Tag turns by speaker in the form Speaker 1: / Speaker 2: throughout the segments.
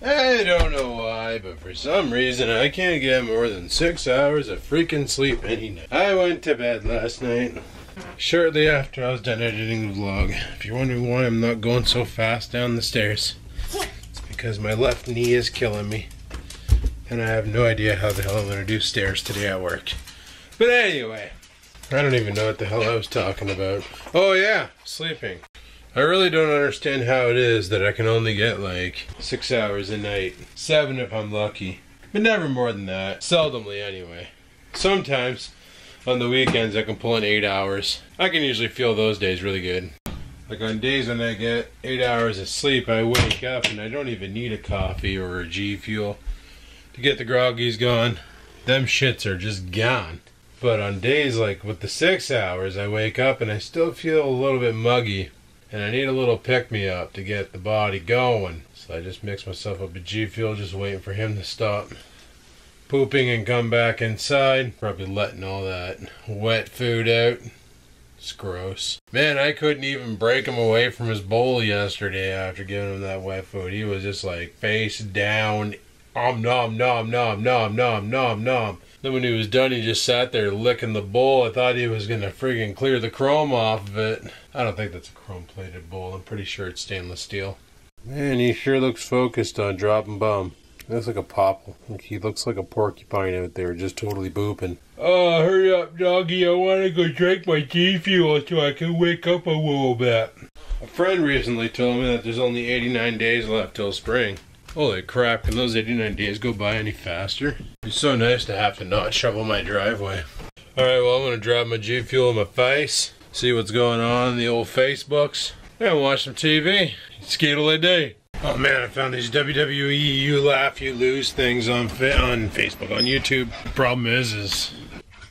Speaker 1: I don't know why, but for some reason I can't get more than 6 hours of freaking sleep any night. I went to bed last night shortly after I was done editing the vlog. If you're wondering why I'm not going so fast down the stairs, it's because my left knee is killing me. And I have no idea how the hell I'm going to do stairs today at work. But anyway, I don't even know what the hell I was talking about. Oh yeah, sleeping. I really don't understand how it is that I can only get like 6 hours a night. 7 if I'm lucky. But never more than that. Seldomly anyway. Sometimes on the weekends I can pull in 8 hours. I can usually feel those days really good. Like on days when I get 8 hours of sleep, I wake up and I don't even need a coffee or a G Fuel to get the groggies going. Them shits are just gone. But on days like with the 6 hours, I wake up and I still feel a little bit muggy. And I need a little pick-me-up to get the body going. So I just mix myself up a G Fuel, just waiting for him to stop pooping and come back inside. Probably letting all that wet food out. It's gross. Man, I couldn't even break him away from his bowl yesterday after giving him that wet food. He was just like face down. Nom nom nom nom nom nom nom nom. Then when he was done, he just sat there licking the bowl. I thought he was going to friggin' clear the chrome off of it. I don't think that's a chrome-plated bowl. I'm pretty sure it's stainless steel. Man, he sure looks focused on dropping bomb. He looks like a popple. Like he looks like a porcupine out there, just totally booping. Oh, hurry up, doggy. I want to go drink my G Fuel so I can wake up a little bit. A friend recently told me that there's only 89 days left till spring. Holy crap, can those 89 days go by any faster? It's so nice to have to not shovel my driveway. Alright, well I'm going to drop my G Fuel in my face, see what's going on in the old Facebooks, and watch some TV. Skittle a day. Oh man, I found these WWE You Laugh, You Lose things on Facebook, on YouTube. The problem is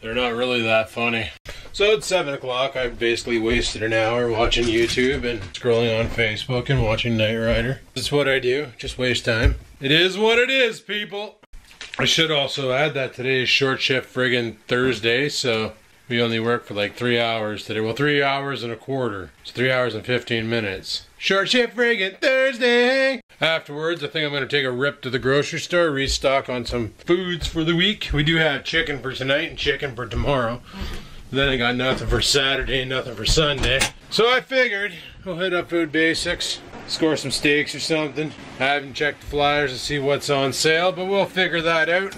Speaker 1: they're not really that funny. So it's 7 o'clock. I've basically wasted an hour watching YouTube and scrolling on Facebook and watching Knight Rider. That's what I do. Just waste time. It is what it is, people. I should also add that today is short shift friggin' Thursday, so we only work for like 3 hours today. Well, 3 hours and a quarter. It's 3 hours and 15 minutes. Short shift friggin' Thursday! Afterwards, I think I'm going to take a rip to the grocery store, restock on some foods for the week. We do have chicken for tonight and chicken for tomorrow. Then I got nothing for Saturday and nothing for Sunday. So I figured we'll hit up Food Basics, score some steaks or something. I haven't checked the flyers to see what's on sale, but we'll figure that out.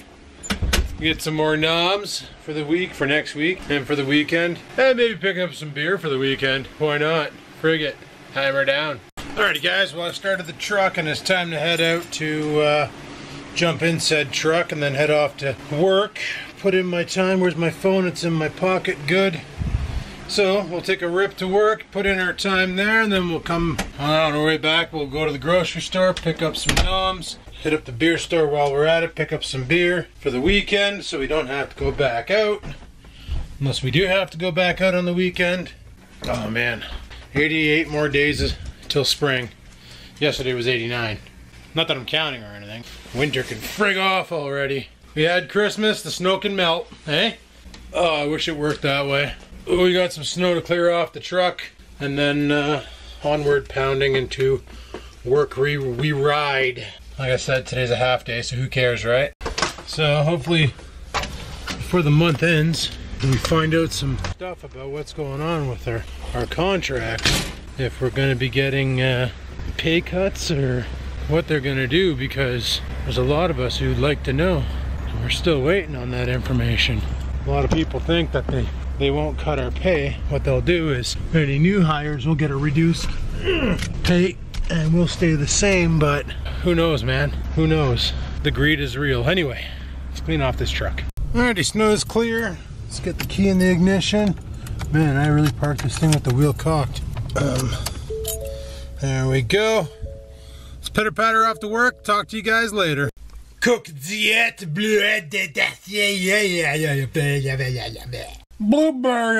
Speaker 1: Get some more noms for the week, for next week, and for the weekend. And maybe pick up some beer for the weekend. Why not? Frig it. Hammer down. Alrighty guys, well I started the truck and it's time to head out to jump in said truck and then head off to work. Put in my time. Where's my phone? It's in my pocket. Good. So we'll take a rip to work, put in our time there, and then we'll come on our way back. We'll go to the grocery store, pick up some noms, hit up the beer store while we're at it, pick up some beer for the weekend so we don't have to go back out. Unless we do have to go back out on the weekend. Oh man, 88 more days till spring. Yesterday was 89. Not that I'm counting or anything. Winter can frig off already. We had Christmas, the snow can melt, eh? Oh, I wish it worked that way. We got some snow to clear off the truck, and then onward pounding into work we ride. Like I said, today's a half day, so who cares, right? So hopefully before the month ends, we find out some stuff about what's going on with our contract. If we're going to be getting pay cuts or what they're going to do, because there's a lot of us who'd like to know. We're still waiting on that information. A lot of people think that they won't cut our pay. What they'll do is any new hires will get a reduced pay and we'll stay the same, but who knows, man? Who knows? The greed is real. Anyway, let's clean off this truck. Alrighty, snow is clear. Let's get the key in the ignition. Man, I really parked this thing with the wheel cocked. There we go. Let's pitter patter off to work. Talk to you guys later. Cook diet blueberry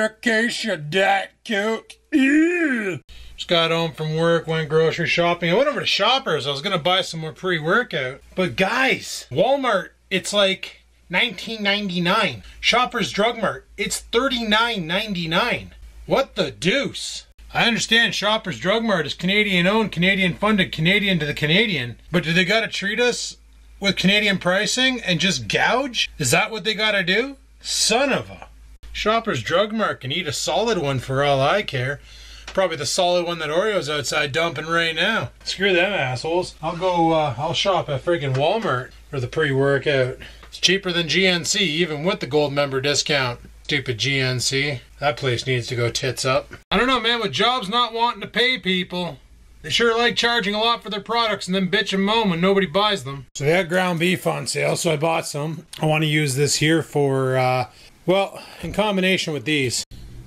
Speaker 1: acacia diet coke. Just got home from work, went grocery shopping. I went over to Shoppers. I was gonna buy some more pre-workout. But guys, Walmart, it's like $19.99. Shoppers Drug Mart, it's $39.99. What the deuce? I understand Shoppers Drug Mart is Canadian owned, Canadian funded, Canadian to the Canadian, but do they gotta treat us with Canadian pricing and just gouge? Is that what they gotta do? Son of a... Shoppers Drug Mart can eat a solid one for all I care. Probably the solid one that Oreo's outside dumping right now. Screw them assholes. I'll shop at freaking Walmart for the pre-workout. It's cheaper than GNC, even with the gold member discount. Stupid GNC. That place needs to go tits up. I don't know, man, with jobs not wanting to pay people, they sure like charging a lot for their products and then bitch and moan when nobody buys them. So they had ground beef on sale, so I bought some. I want to use this here for, well, in combination with these.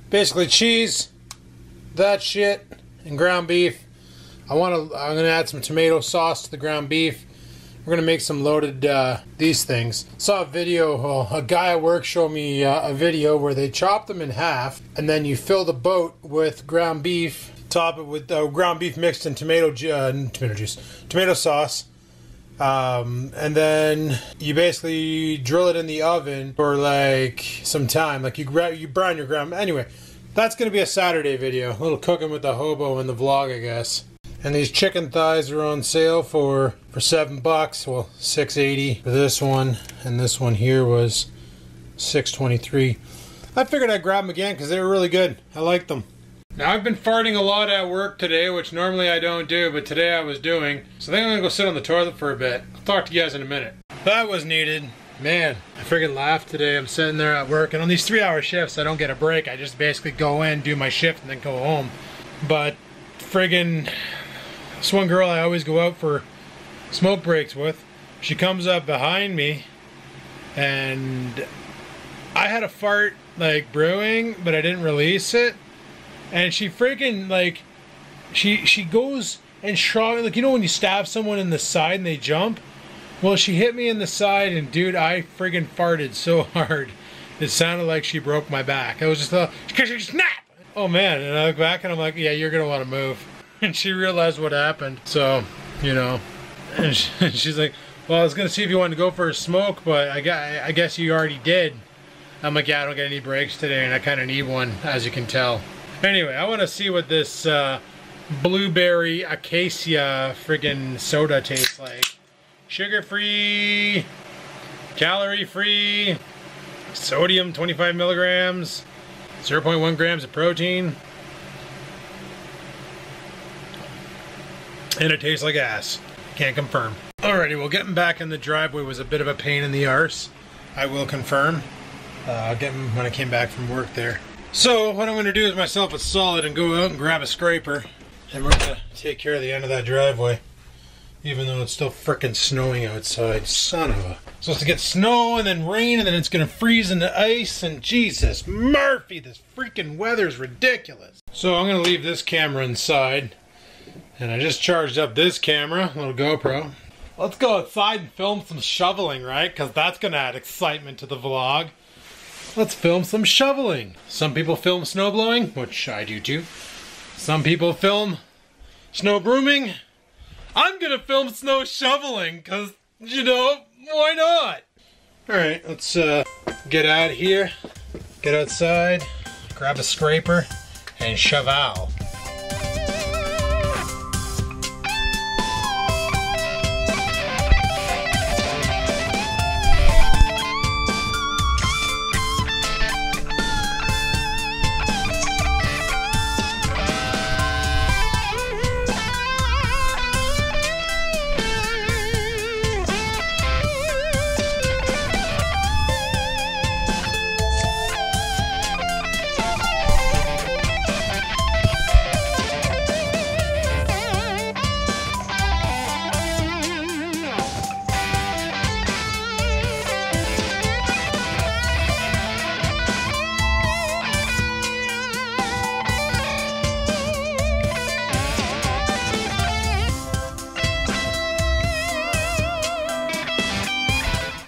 Speaker 1: Basically cheese, that shit, and ground beef. I'm gonna add some tomato sauce to the ground beef. We're gonna make some loaded these things. Saw a video, a guy at work showed me a video where they chop them in half and then you fill the boat with ground beef, top it with ground beef mixed in tomato sauce, and then you basically drill it in the oven for like some time. Like you brown your ground. Anyway, that's gonna be a Saturday video. A little cooking with the hobo in the vlog, I guess. And these chicken thighs are on sale for $7. Well, $6.80 for this one, and this one here was $6.23. I figured I'd grab them again because they were really good. I like them. Now I've been farting a lot at work today, which normally I don't do, but today I was doing. So I think I'm gonna go sit on the toilet for a bit. I'll talk to you guys in a minute. That was needed. Man, I friggin' laughed today. I'm sitting there at work, and on these 3-hour shifts, I don't get a break. I just basically go in, do my shift, and then go home. But friggin', this one girl I always go out for smoke breaks with, she comes up behind me, and I had a fart like brewing, but I didn't release it. And she freaking like, she goes and like, you know when you stab someone in the side and they jump? Well, she hit me in the side, and dude, I friggin' farted so hard it sounded like she broke my back. I was just snap. Oh man! And I look back and I'm like, yeah, you're gonna want to move. And she realized what happened. So, you know, and she's like, well, I was gonna see if you wanted to go for a smoke, but I guess you already did. I'm like, yeah, I don't get any breaks today, and I kind of need one, as you can tell. Anyway, I want to see what this blueberry acacia friggin' soda tastes like. Sugar-free, calorie-free, sodium 25 milligrams, 0.1 grams of protein, and it tastes like ass. Can't confirm. Alrighty, well, getting back in the driveway was a bit of a pain in the arse. I will confirm. Getting when I came back from work there. So what I'm going to do is myself a solid and go out and grab a scraper, and we're going to take care of the end of that driveway. Even though it's still frickin' snowing outside. Son of a... It's supposed to get snow and then rain and then it's gonna freeze into ice, and Jesus Murphy, this freaking weather's ridiculous. So I'm gonna leave this camera inside, and I just charged up this camera, little GoPro. Let's go outside and film some shoveling, right? Because that's gonna add excitement to the vlog. Let's film some shoveling. Some people film snow blowing, which I do too. Some people film snow brooming. I'm gonna film snow shoveling, because, you know, why not? Alright, let's get out of here, get outside, grab a scraper, and shovel.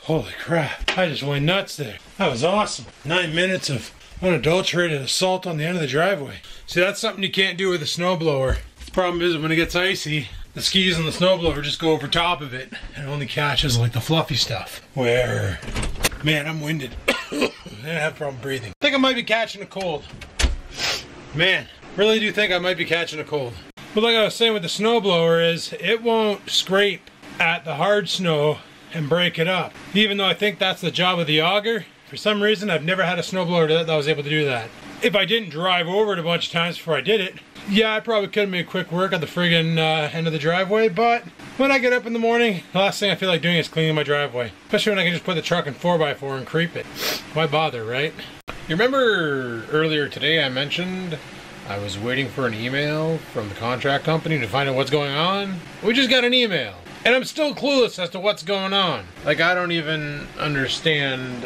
Speaker 1: Holy crap, I just went nuts there. That was awesome. 9 minutes of unadulterated assault on the end of the driveway. See, that's something you can't do with a snowblower. The problem is when it gets icy, the skis and the snowblower just go over top of it and it only catches like the fluffy stuff. Where, man, I'm winded. I have a problem breathing. I think I might be catching a cold. Man, Really do think I might be catching a cold. But like I was saying with the snowblower is, it won't scrape at the hard snow and break it up. Even though I think that's the job of the auger, for some reason I've never had a snowblower that was able to do that. If I didn't drive over it a bunch of times before I did it, yeah, I probably could have made quick work at the friggin' end of the driveway, but when I get up in the morning, the last thing I feel like doing is cleaning my driveway. Especially when I can just put the truck in 4x4 and creep it. Why bother, right? You remember earlier today I mentioned I was waiting for an email from the contract company to find out what's going on? We just got an email. And I'm still clueless as to what's going on. Like, I don't even understand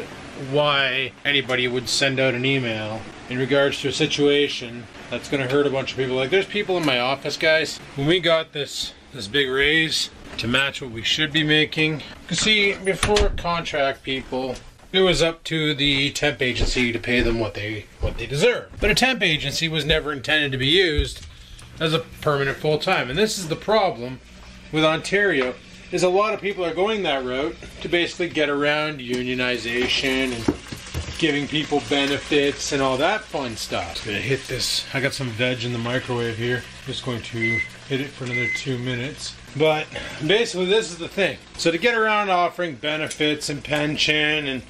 Speaker 1: why anybody would send out an email in regards to a situation that's going to hurt a bunch of people. Like, there's people in my office, guys. When we got this big raise to match what we should be making, you see, before contract people, it was up to the temp agency to pay them what they deserve. But a temp agency was never intended to be used as a permanent full-time. And this is the problem with Ontario, is a lot of people are going that route to basically get around unionization and giving people benefits and all that fun stuff. Just gonna hit this. I got some veg in the microwave here. Just going to hit it for another 2 minutes. But basically this is the thing. So to get around offering benefits and pension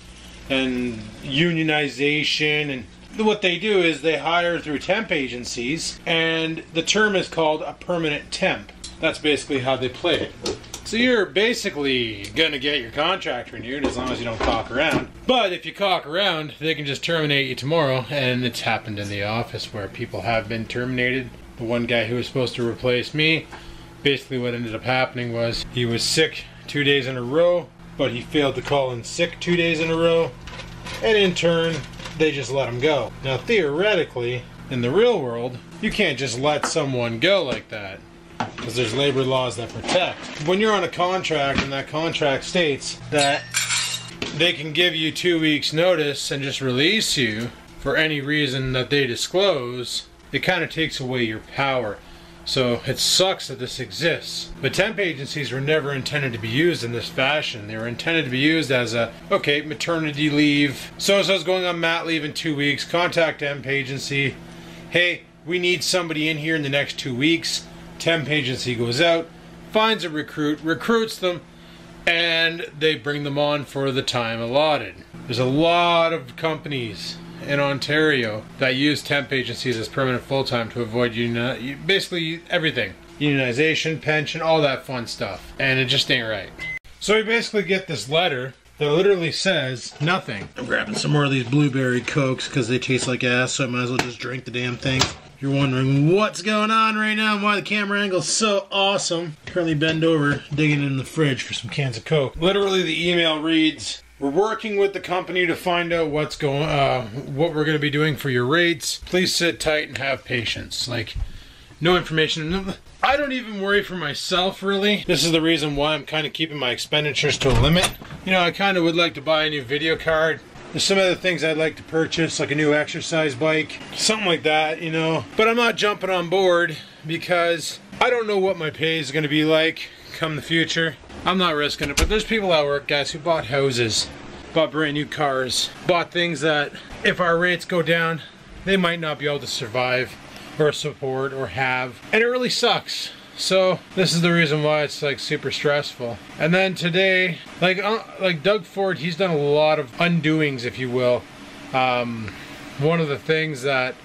Speaker 1: and unionization, and what they do is they hire through temp agencies, and the term is called a permanent temp. That's basically how they play it. So you're basically gonna get your contract renewed as long as you don't cock around. But if you cock around, they can just terminate you tomorrow, and it's happened in the office where people have been terminated. The one guy who was supposed to replace me, basically what ended up happening was he was sick 2 days in a row, but he failed to call in sick 2 days in a row, and in turn, they just let him go. Now, theoretically, in the real world, you can't just let someone go like that, because there's labor laws that protect. When you're on a contract and that contract states that they can give you 2 weeks notice and just release you for any reason that they disclose, it kind of takes away your power. So it sucks that this exists. But temp agencies were never intended to be used in this fashion. They were intended to be used as a, okay, maternity leave. So-and-so's going on mat leave in 2 weeks. Contact temp agency. Hey, we need somebody in here in the next 2 weeks. Temp agency goes out, finds a recruit, recruits them, and they bring them on for the time allotted. There's a lot of companies in Ontario that use temp agencies as permanent full-time to avoid basically everything. Unionization, pension, all that fun stuff. And it just ain't right. So we basically get this letter that literally says nothing. I'm grabbing some more of these blueberry cokes because they taste like ass, so I might as well just drink the damn thing. You're wondering what's going on right now and why the camera angle's so awesome. Currently bend over, digging in the fridge for some cans of Coke. Literally the email reads, we're working with the company to find out what we're going to be doing for your rates. Please sit tight and have patience. Like, no information. I don't even worry for myself, really. This is the reason why I'm kind of keeping my expenditures to a limit. You know, I kind of would like to buy a new video card. There's some other things I'd like to purchase, like a new exercise bike, something like that, you know. But I'm not jumping on board because I don't know what my pay is going to be like come the future. I'm not risking it, but there's people at work, guys, who bought houses, bought brand new cars, bought things that if our rates go down, they might not be able to survive or support or have, and it really sucks. So this is the reason why it's like super stressful. And then today, like Doug Ford, he's done a lot of undoings, if you will. One of the things that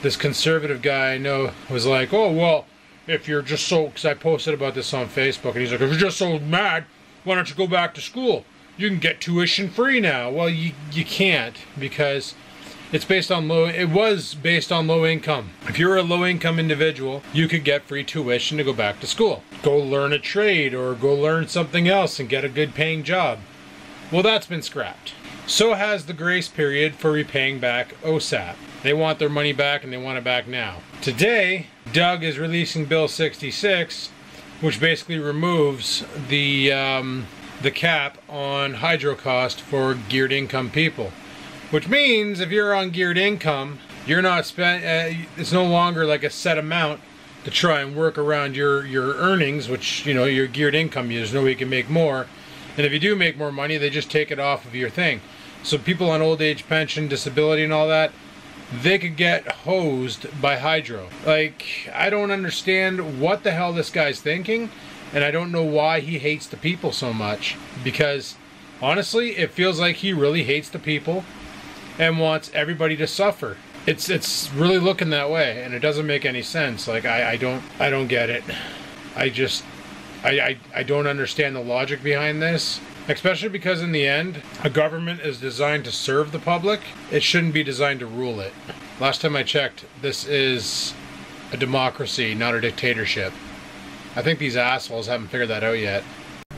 Speaker 1: this conservative guy I know was like, oh, well, if you're just so, because I posted about this on Facebook, and he's like, if you're just so mad, why don't you go back to school? You can get tuition free now. Well, you can't, because it's based on it was based on low income. If you're a low income individual, you could get free tuition to go back to school. Go learn a trade or go learn something else and get a good paying job. Well, that's been scrapped. So has the grace period for repaying back OSAP. They want their money back and they want it back now. Today, Doug is releasing Bill 66, which basically removes the cap on hydro cost for geared income people. Which means if you're on geared income, you're not it's no longer like a set amount to try and work around your earnings, which, you know, your geared income, there's no way you can make more. And if you do make more money, they just take it off of your thing. So people on old age pension, disability and all that, they could get hosed by hydro. Like, I don't understand what the hell this guy's thinking, and I don't know why he hates the people so much. Because, honestly, it feels like he really hates the people and wants everybody to suffer. It's really looking that way, and it doesn't make any sense. Like, I don't get it. I don't understand the logic behind this. Especially because in the end, a government is designed to serve the public. It shouldn't be designed to rule it. Last time I checked, this is a democracy, not a dictatorship. I think these assholes haven't figured that out yet.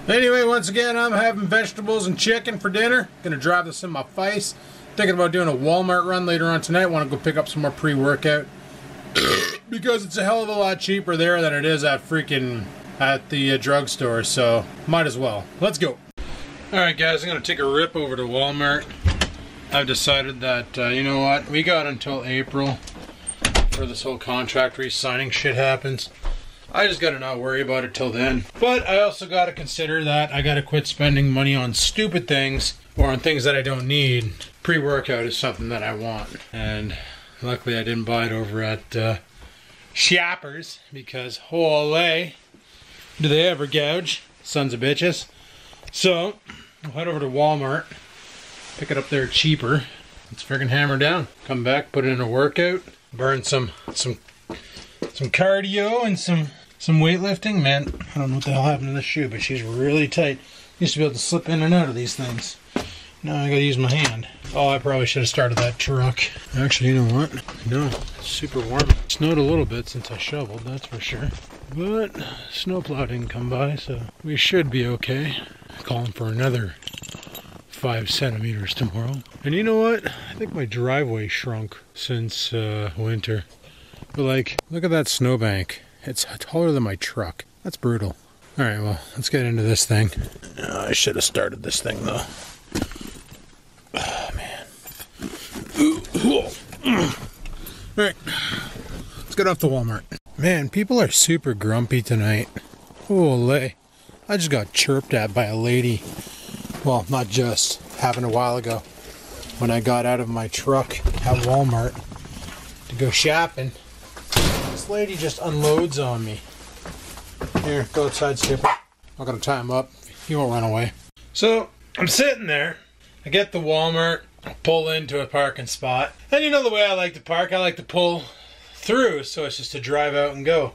Speaker 1: Anyway, once again, I'm having vegetables and chicken for dinner. Gonna drive this in my face. Thinking about doing a Walmart run later on tonight. Want to go pick up some more pre-workout. Because it's a hell of a lot cheaper there than it is at the drugstore, so might as well. Let's go. Alright guys, I'm going to take a rip over to Walmart. I've decided that, you know what, we got until April for this whole contract re-signing shit happens. I just got to not worry about it till then. But I also got to consider that I got to quit spending money on stupid things or on things that I don't need. Pre-workout is something that I want. And luckily I didn't buy it over at Shoppers because, holy, do they ever gouge? Sons of bitches. So, we'll head over to Walmart, pick it up there cheaper. Let's friggin' hammer down. Come back, put it in a workout, burn some cardio and some weightlifting. Man, I don't know what the hell happened to this shoe, but she's really tight. Used to be able to slip in and out of these things. Now I gotta use my hand. Oh, I probably should have started that truck. Actually, you know what? No, it's super warm. It snowed a little bit since I shoveled, that's for sure. But snowplow didn't come by, so we should be okay. Calling for another 5 centimeters tomorrow. And you know what? I think my driveway shrunk since winter. But like, look at that snowbank. It's taller than my truck. That's brutal. Alright, well, let's get into this thing. I should have started this thing though. Oh, man. Alright, let's get off to Walmart. Man, people are super grumpy tonight. Holy. I just got chirped at by a lady. Well, not just. Happened a while ago. When I got out of my truck at Walmart to go shopping, this lady just unloads on me. Here, go outside, Skipper. I'm gonna tie him up. He won't run away. So, I'm sitting there. I get to Walmart, pull into a parking spot. And you know the way I like to park, I like to pull through, so it's just to drive out and go.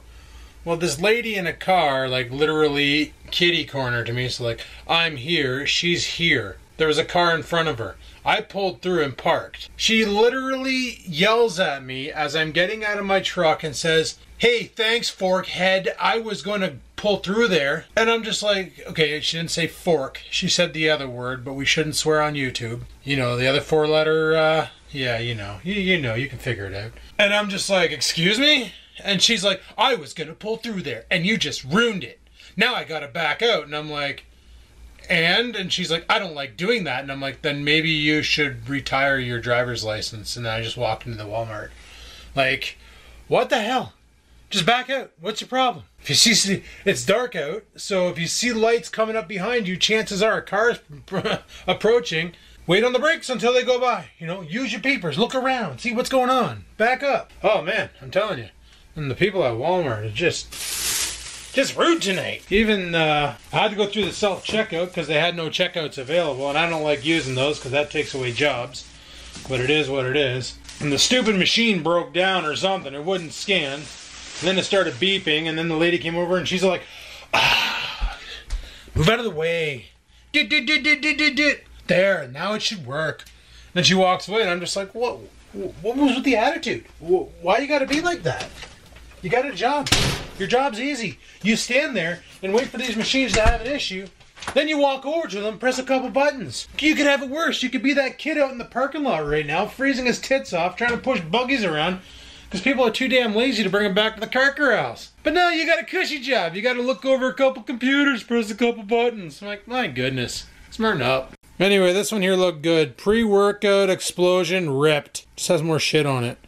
Speaker 1: Well, this lady in a car, like, literally kitty corner to me, so like, I'm here, she's here. There was a car in front of her. I pulled through and parked. She literally yells at me as I'm getting out of my truck and says, "Hey, thanks, forkhead. I was going to pull through there." And I'm just like, okay, she didn't say fork. She said the other word, but we shouldn't swear on YouTube. You know, the other 4-letter, yeah, you know, you can figure it out. And I'm just like, excuse me? And she's like, "I was going to pull through there, and you just ruined it. Now I got to back out." And I'm like, and she's like, "I don't like doing that." And I'm like, then maybe you should retire your driver's license. And then I just walked into the Walmart. Like, what the hell? Just back out. What's your problem? If you see, it's dark out, so if you see lights coming up behind you, chances are a car is approaching. Wait on the brakes until they go by. You know, use your peepers. Look around. See what's going on. Back up. Oh, man, I'm telling you. And the people at Walmart are just rude tonight. Even, I had to go through the self-checkout because they had no checkouts available, and I don't like using those because that takes away jobs. But it is what it is. And the stupid machine broke down or something. It wouldn't scan. And then it started beeping, and then the lady came over and she's like, move out of the way. There, now it should work. Then she walks away, and I'm just like, what was with the attitude? Why you gotta be like that? You got a job. Your job's easy. You stand there and wait for these machines to have an issue. Then you walk over to them, press a couple buttons. You could have it worse. You could be that kid out in the parking lot right now, freezing his tits off, trying to push buggies around, because people are too damn lazy to bring them back to the car corrals. But no, you got a cushy job. You got to look over a couple computers, press a couple buttons. I'm like, my goodness, smarten up. Anyway, this one here looked good. Pre-workout explosion ripped. Just has more shit on it.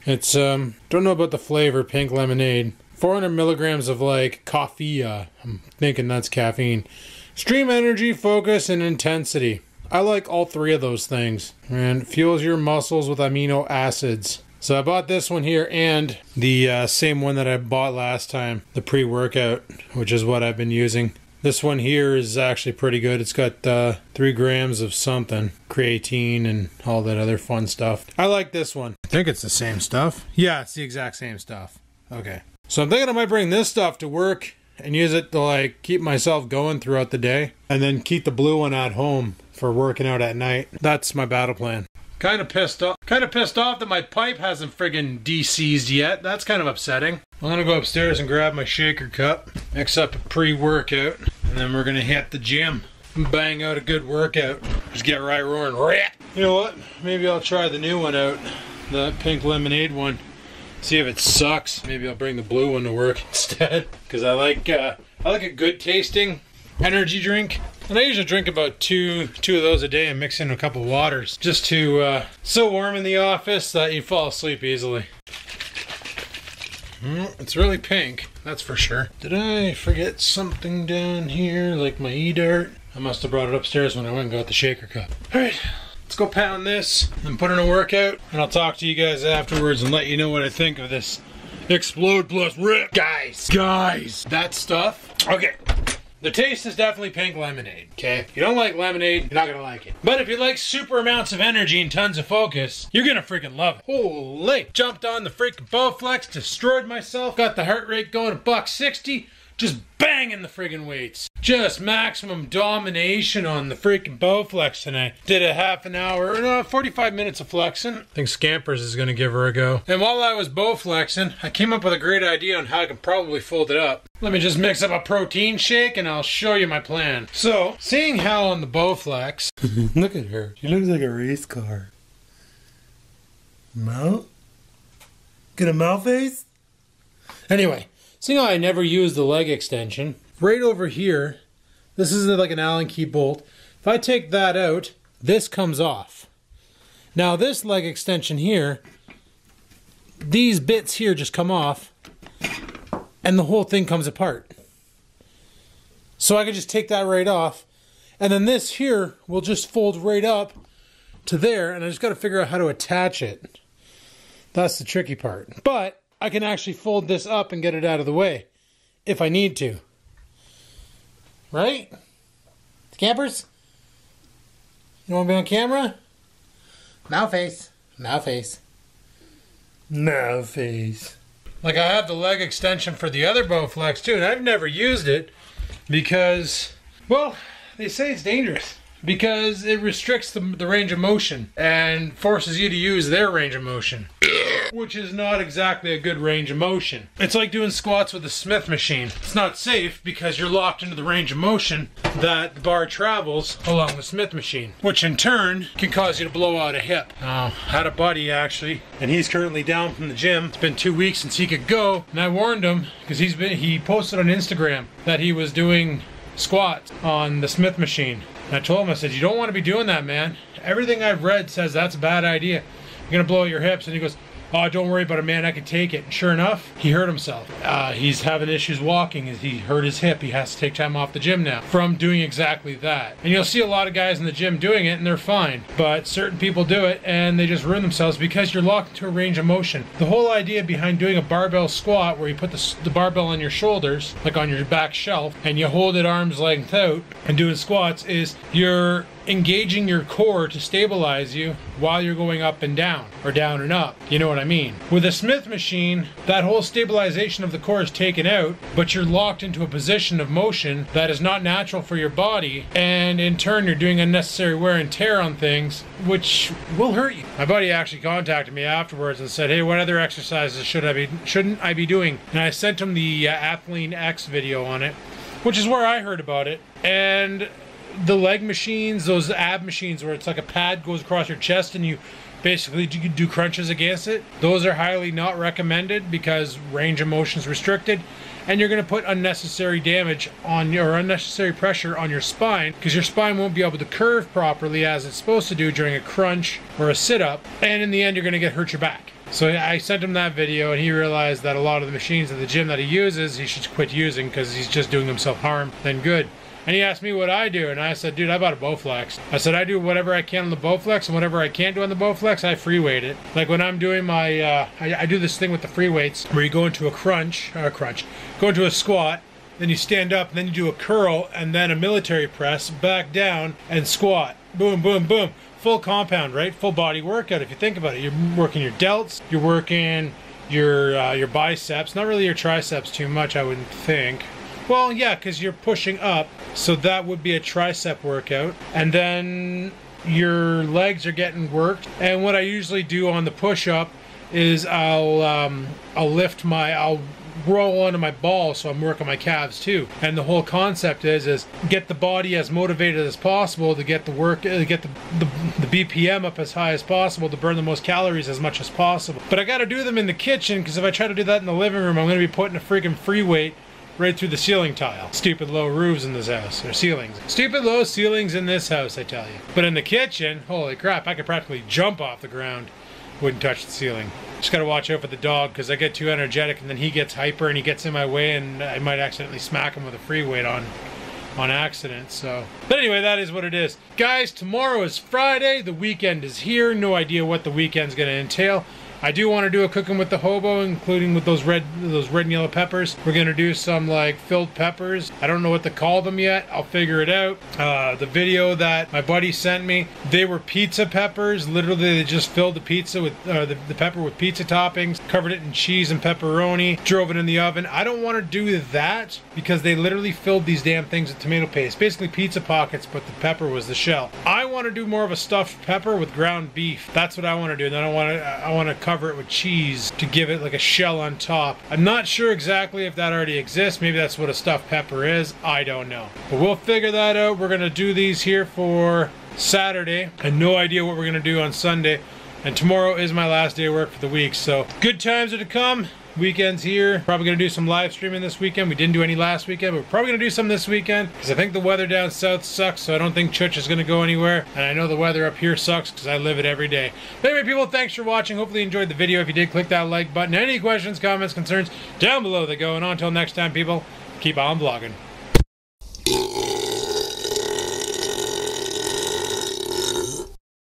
Speaker 1: It's, don't know about the flavor, pink lemonade. 400 milligrams of, like, coffee. I'm thinking that's caffeine. Stream energy, focus, and intensity. I like all three of those things. And fuels your muscles with amino acids. So I bought this one here and the same one that I bought last time, the pre-workout, which is what I've been using. This one here is actually pretty good. It's got 3 grams of something, creatine and all that other fun stuff. I like this one. I think it's the same stuff. Yeah, it's the exact same stuff. Okay. So I'm thinking I might bring this stuff to work and use it to like keep myself going throughout the day, and then keep the blue one at home for working out at night. That's my battle plan. Kind of pissed off that my pipe hasn't friggin' de-seized yet. That's kind of upsetting. I'm gonna go upstairs and grab my shaker cup, mix up a pre-workout, and then we're gonna hit the gym and bang out a good workout. Just get right roaring. You know what? Maybe I'll try the new one out, the pink lemonade one. See if it sucks. Maybe I'll bring the blue one to work instead, because I like a good tasting energy drink. And I usually drink about two of those a day and mix in a couple waters, just to so warm in the office that you fall asleep easily. It's really pink, that's for sure. Did I forget something down here, like my e-dart? I must have brought it upstairs when I went and got the shaker cup. Alright, let's go pound this and put in a workout, and I'll talk to you guys afterwards and let you know what I think of this Explode Plus Rip. Guys, that stuff. Okay. The taste is definitely pink lemonade, okay? If you don't like lemonade, you're not gonna like it. But if you like super amounts of energy and tons of focus, you're gonna freaking love it. Holy! Jumped on the freaking Bowflex, destroyed myself, got the heart rate going to $160, just banging the friggin' weights. Just maximum domination on the freaking Bowflex tonight. Did a half an hour, no, 45 minutes of flexing. I think Scampers is gonna give her a go. And while I was Bowflexing, I came up with a great idea on how I can probably fold it up. Let me just mix up a protein shake and I'll show you my plan. So, seeing how on the Bowflex, look at her. She looks like a race car. Mouth? Get a mouth face? Anyway, seeing how I never use the leg extension, right over here, this is like an Allen key bolt. If I take that out, this comes off. Now this leg extension here, these bits here just come off, and the whole thing comes apart. So I can just take that right off, and then this here will just fold right up to there, and I just got to figure out how to attach it. That's the tricky part. But I can actually fold this up and get it out of the way if I need to. Right? Campers? You want to be on camera? Mouth face. Mouth face. Mouth face. Like, I have the leg extension for the other Bowflex too, and I've never used it because, well, they say it's dangerous because it restricts the range of motion and forces you to use their range of motion, which is not exactly a good range of motion. It's like doing squats with a Smith machine. It's not safe because you're locked into the range of motion that the bar travels along the Smith machine, which in turn can cause you to blow out a hip. I had a buddy actually, and he's currently down from the gym. It's been 2 weeks since he could go, and I warned him because he posted on Instagram that he was doing squats on the Smith machine. And I told him, I said, you don't want to be doing that, man. Everything I've read says that's a bad idea. You're gonna blow out your hips. And he goes, oh, don't worry about it, man, I can take it. And sure enough, he hurt himself. He's having issues walking. He hurt his hip. He has to take time off the gym now from doing exactly that. And you'll see a lot of guys in the gym doing it and they're fine. But certain people do it and they just ruin themselves because you're locked into a range of motion. The whole idea behind doing a barbell squat where you put the barbell on your shoulders, like on your back shelf, and you hold it arm's length out and doing squats is you're engaging your core to stabilize you while you're going up and down, or down and up. You know what I mean? With a Smith machine, that whole stabilization of the core is taken out, but you're locked into a position of motion that is not natural for your body, and in turn you're doing unnecessary wear and tear on things, which will hurt you. My buddy actually contacted me afterwards and said, hey, what other exercises shouldn't I be doing? And I sent him the Athlean X video on it, which is where I heard about it. And the leg machines, those ab machines where it's like a pad goes across your chest and you basically do crunches against it, those are highly not recommended because range of motion is restricted, and you're going to put unnecessary damage on your unnecessary pressure on your spine because your spine won't be able to curve properly as it's supposed to do during a crunch or a sit-up, and in the end you're going to hurt your back. So I sent him that video and he realized that a lot of the machines at the gym that he uses he should quit using because he's just doing himself harm than good.
Speaker 2: And he asked me what I do, and I said, dude, I bought a Bowflex. I said, I do whatever I can on the Bowflex, and whatever I can't do on the Bowflex, I free weight it. Like when I'm doing my, I do this thing with the free weights, where you go into a go into a squat, then you stand up, and then you do a curl, and then a military press, back down, and squat. Boom, boom, boom. Full compound, right? Full body workout, if you think about it. You're working your delts, you're working your biceps, not really your triceps too much, I wouldn't think. Well, yeah, because you're pushing up, so that would be a tricep workout. And then your legs are getting worked. And what I usually do on the push-up is I'll roll onto my balls, so I'm working my calves too. And the whole concept is get the body as motivated as possible to get the BPM up as high as possible to burn the most calories as much as possible. But I got to do them in the kitchen, because if I try to do that in the living room, I'm going to be putting a freaking free weight right through the ceiling tile. Stupid low roofs in this house, or ceilings. Stupid low ceilings in this house, I tell you. But in the kitchen, holy crap, I could practically jump off the ground. Wouldn't touch the ceiling. Just gotta watch out for the dog, because I get too energetic and then he gets hyper and he gets in my way, and I might accidentally smack him with a free weight on accident. So, but anyway, that is what it is. Guys, tomorrow is Friday. The weekend is here. No idea what the weekend's gonna entail. I do want to do a cooking with the hobo, including with those red and yellow peppers. We're going to do some like filled peppers. I don't know what to call them yet. I'll figure it out. The video that my buddy sent me, they were pizza peppers. Literally, they just filled the pizza with the pepper with pizza toppings, covered it in cheese and pepperoni, drove it in the oven. I don't want to do that because they literally filled these damn things with tomato paste. Basically pizza pockets, but the pepper was the shell. I want to do more of a stuffed pepper with ground beef. That's what I want to do. And then I want to cover it with cheese to give it like a shell on top. I'm not sure exactly if that already exists. Maybe that's what a stuffed pepper is. I don't know. But we'll figure that out. We're going to do these here for Saturday. I have no idea what we're going to do on Sunday. And tomorrow is my last day of work for the week. So good times are to come. Weekend's here. Probably going to do some live streaming this weekend. We didn't do any last weekend, but we're probably going to do some this weekend because I think the weather down south sucks, so I don't think Church is going to go anywhere. And I know the weather up here sucks because I live it every day. But anyway, people, thanks for watching. Hopefully you enjoyed the video. If you did, click that like button. Any questions, comments, concerns, down below they go. And until next time, people, keep on vlogging.